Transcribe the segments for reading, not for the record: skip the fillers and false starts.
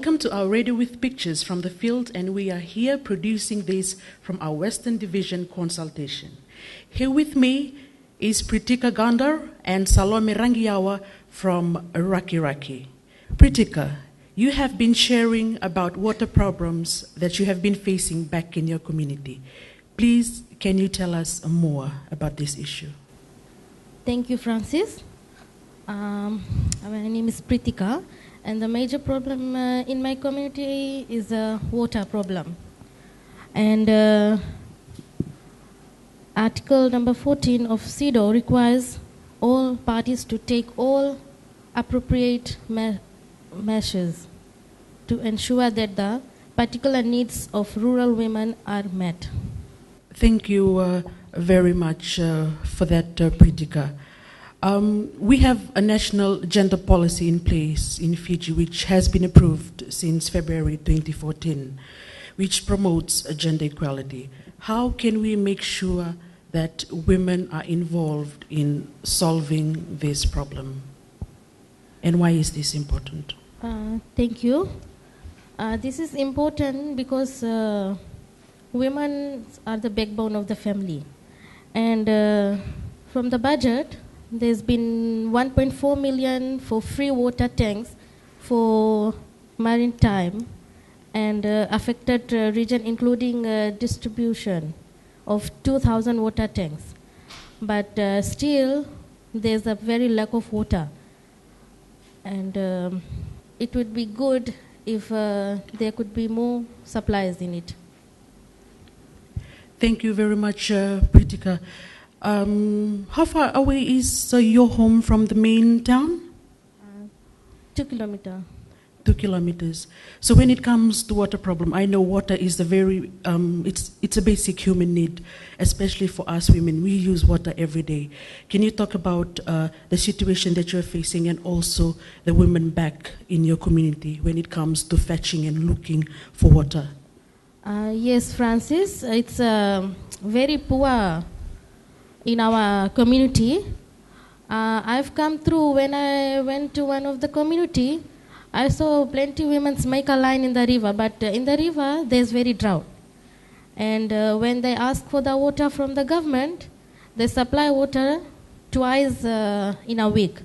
Welcome to our Radio with Pictures from the field, and we are here producing this from our Western Division consultation. Here with me is Pritika Goundar and Salome Raqiyawa from Rakiraki. Pritika, you have been sharing about water problems that you have been facing back in your community. Please, can you tell us more about this issue? Thank you, Francis. My name is Pritika, and the major problem in my community is a water problem. And Article number 14 of CEDAW requires all parties to take all appropriate measures to ensure that the particular needs of rural women are met. Thank you very much for that, Pritika. We have a national gender policy in place in Fiji, which has been approved since February 2014, which promotes gender equality. How can we make sure that women are involved in solving this problem? And why is this important? Thank you. This is important because women are the backbone of the family. And from the budget, there's been 1.4 million for free water tanks for maritime and affected region, including distribution of 2,000 water tanks. But still, there's a very lack of water. And it would be good if there could be more supplies in it. Thank you very much, Pritika. How far away is your home from the main town? 2 kilometers. 2 kilometers. So when it comes to water problem, I know water is a very, it's a basic human need, especially for us women. We use water every day. Can you talk about the situation that you're facing and also the women back in your community when it comes to fetching and looking for water? Yes, Francis, it's very poor in our community. I've come through when I went to one of the community. I saw plenty of women make a line in the river, but in the river there's very drought. And when they ask for the water from the government, they supply water twice in a week.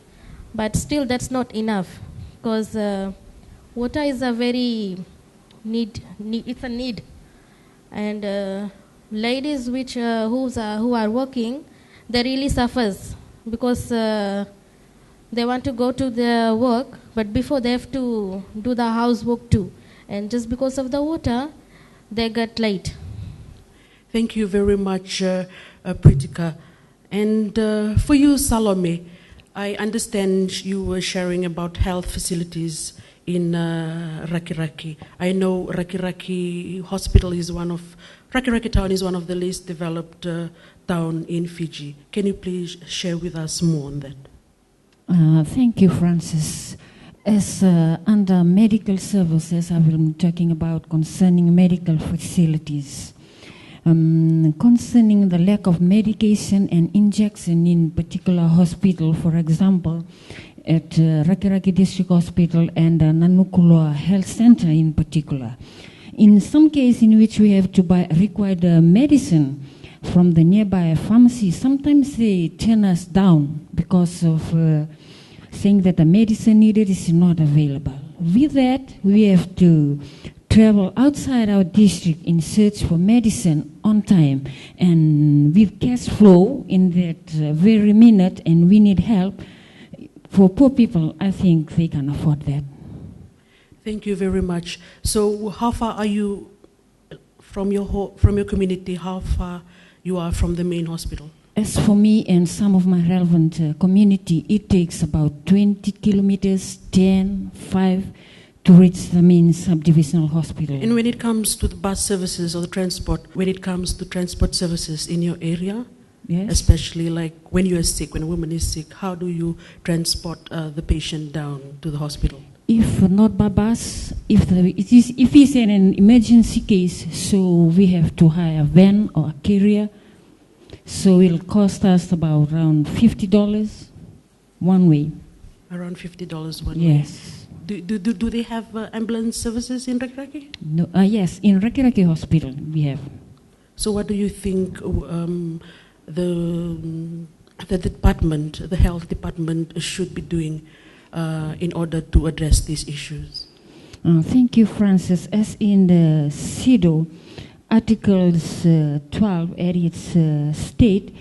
But still that's not enough, because water is a very it's a need. And ladies who are working, they really suffers because they want to go to their work, but before they have to do the housework too. And just because of the water, they get late. Thank you very much, Pritika. And for you, Salome, I understand you were sharing about health facilities in Rakiraki. I know Rakiraki Hospital is Rakiraki town is one of the least developed town in Fiji. Can you please share with us more on that? Thank you, Francis. As under medical services, I will be talking about concerning medical facilities. Concerning the lack of medication and injection in particular hospital, for example, at Rakiraki District Hospital and Nanukuloa Health Center in particular. In some cases in which we have to buy required medicine from the nearby pharmacy, sometimes they turn us down because of saying that the medicine needed is not available. With that, we have to travel outside our district in search for medicine on time and with cash flow in that very minute, and we need help. For poor people, I think they can afford that. Thank you very much. So how far are you from your community? How far you are from the main hospital? As for me and some of my relevant community, it takes about 20 kilometers, 5 to reach the main subdivisional hospital. And when it comes to the bus services or the transport, when it comes to transport services in your area, yes, especially like when you are sick, when a woman is sick, how do you transport the patient down to the hospital? If not by bus, if it's an emergency case, so we have to hire a van or a carrier. So it'll cost us around $50 one way. Around $50 one way. Yes. Do they have ambulance services in Rakiraki? No, yes, in Rakiraki Hospital we have. So what do you think the department, the health department, should be doing in order to address these issues? Thank you, Francis. As in the CEDAW, Articles 12 at its state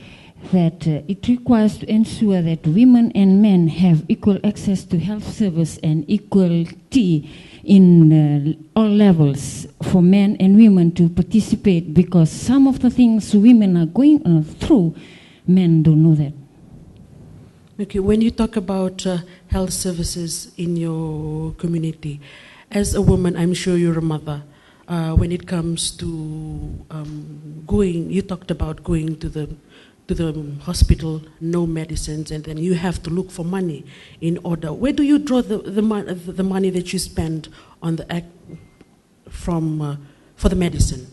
that it requires to ensure that women and men have equal access to health service and equality in all levels for men and women to participate, because some of the things women are going through, men don't know that. Okay, when you talk about health services in your community, as a woman, I'm sure you're a mother. When it comes to you talked about going to the hospital, no medicines, and then you have to look for money in order. Where do you draw the money that you spend on the for the medicine?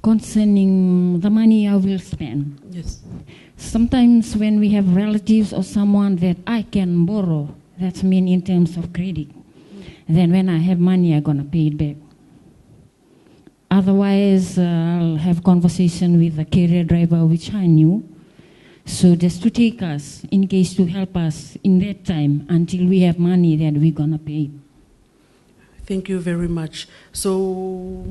Concerning the money I will spend. Yes. Sometimes when we have relatives or someone that I can borrow, that's mean in terms of credit. Then when I have money, I'm gonna pay it back. Otherwise, I'll have conversation with the carrier driver, which I knew. So just to take us, in case to help us in that time until we have money that we're gonna pay. Thank you very much. So,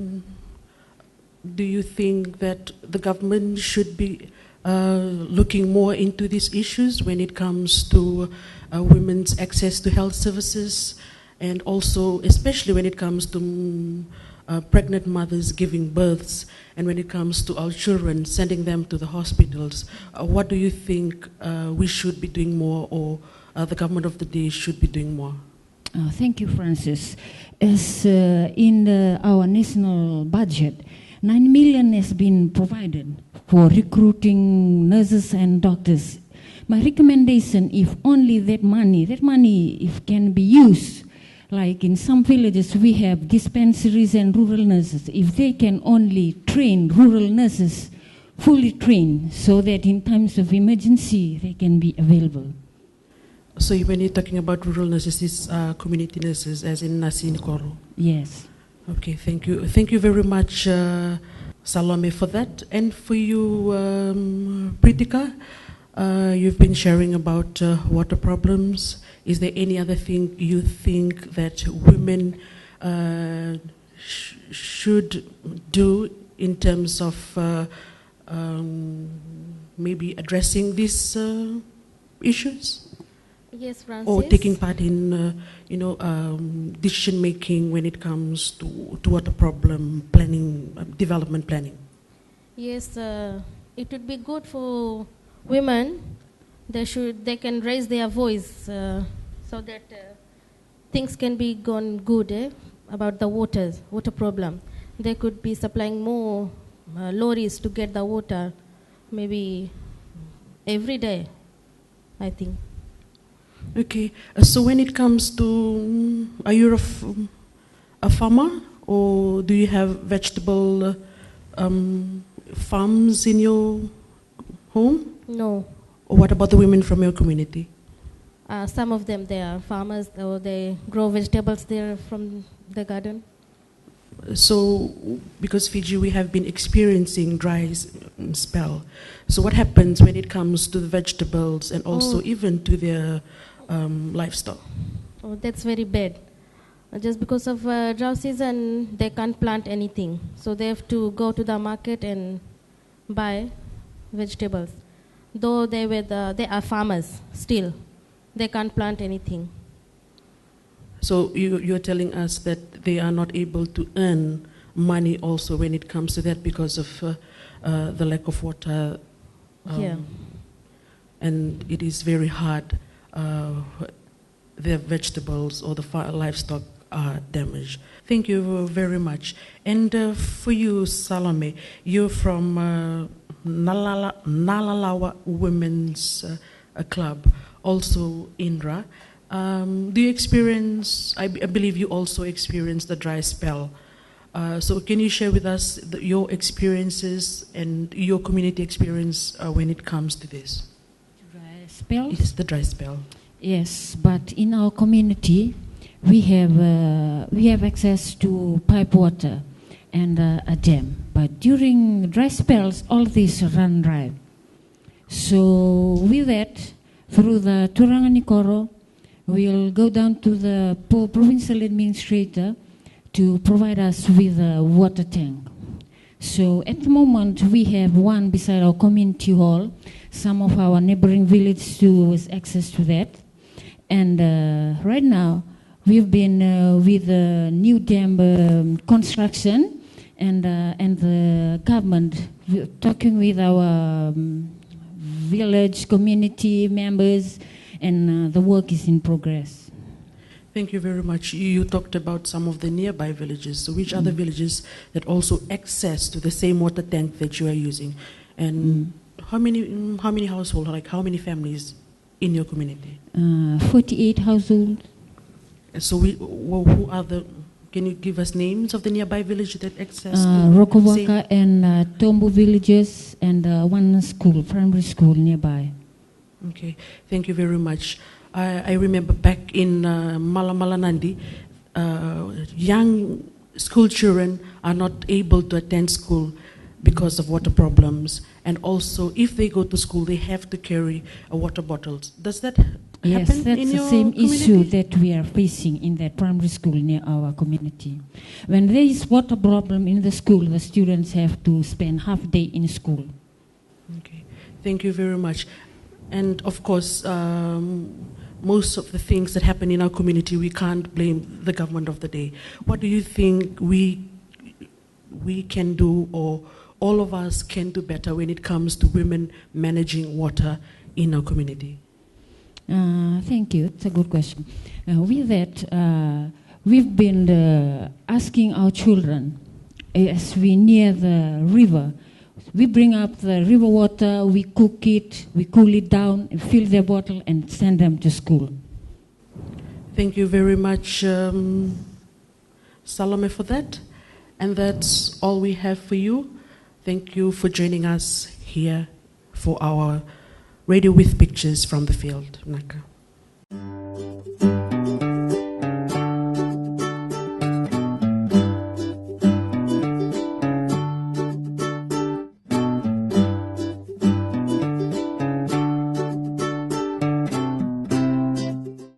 do you think that the government should be looking more into these issues when it comes to women's access to health services, and also especially when it comes to pregnant mothers giving births, and when it comes to our children, sending them to the hospitals? What do you think we should be doing more, or the government of the day should be doing more? Thank you, Francis. As in our national budget, 9 million has been provided for recruiting nurses and doctors. My recommendation, if only that money if can be used, like in some villages we have dispensaries and rural nurses, if they can only train rural nurses, fully trained, so that in times of emergency they can be available. So when you're talking about rural nurses, these are community nurses, as in Nasi Nikoro? Yes. Okay, thank you. Thank you very much, Salome, for that. And for you, Pritika, you've been sharing about water problems. Is there any other thing you think that women should do in terms of maybe addressing these issues? Yes, Francis. Or taking part in, decision making when it comes to water problem planning, development planning? Yes, it would be good for women. They can raise their voice so that things can be gone good about the water problem. They could be supplying more lorries to get the water, maybe every day, I think. Okay, so when it comes to, are you a farmer, or do you have vegetable farms in your home? No. Or what about the women from your community? Some of them, they are farmers, or they grow vegetables there from the garden. So, because Fiji, we have been experiencing dry spell. So what happens when it comes to the vegetables and also even to their livestock? Oh, that's very bad. Just because of drought season, they can't plant anything. So they have to go to the market and buy vegetables. Though they are farmers still, they can't plant anything. So you're telling us that they are not able to earn money also when it comes to that because of the lack of water. Yeah. And it is very hard. Their vegetables or the livestock are damaged. Thank you very much. And for you, Salome, you're from Nalalawa Women's Club, also INRA. Do you experience, I believe you also experienced the dry spell. So can you share with us your experiences and your community experience when it comes to this? Dry spell? It is the dry spell. Yes, but in our community, we have access to pipe water and a dam. But during dry spells, all this run dry. So with that, through the Turanganikoro, we'll go down to the provincial administrator to provide us with a water tank. So at the moment, we have one beside our community hall. Some of our neighboring villages do have access to that. And right now, we've been with the new dam construction and the government, talking with our village community members, and the work is in progress. Thank you very much. You talked about some of the nearby villages. So which other villages that also access to the same water tank that you are using? And how many households, like how many families in your community? 48 households. So who are the, can you give us names of the nearby village that access? Rokowaka and Tombo villages and one school, primary school nearby. Okay, thank you very much. I remember back in Malamalanandi, young school children are not able to attend school because of water problems. And also, if they go to school, they have to carry a water bottle. Does that happen in your community? Yes, that's the same issue that we are facing in that primary school near our community. When there is water problem in the school, the students have to spend half day in school. Okay, thank you very much. And of course, most of the things that happen in our community, we can't blame the government of the day. What do you think we can do, or all of us can do better when it comes to women managing water in our community? Thank you. It's a good question. With that, we've been asking our children, as we near the river, we bring up the river water, we cook it, we cool it down, and fill their bottle and send them to school. Thank you very much, Salome, for that. And that's all we have for you. Thank you for joining us here for our Radio with Pictures from the Field. Naka.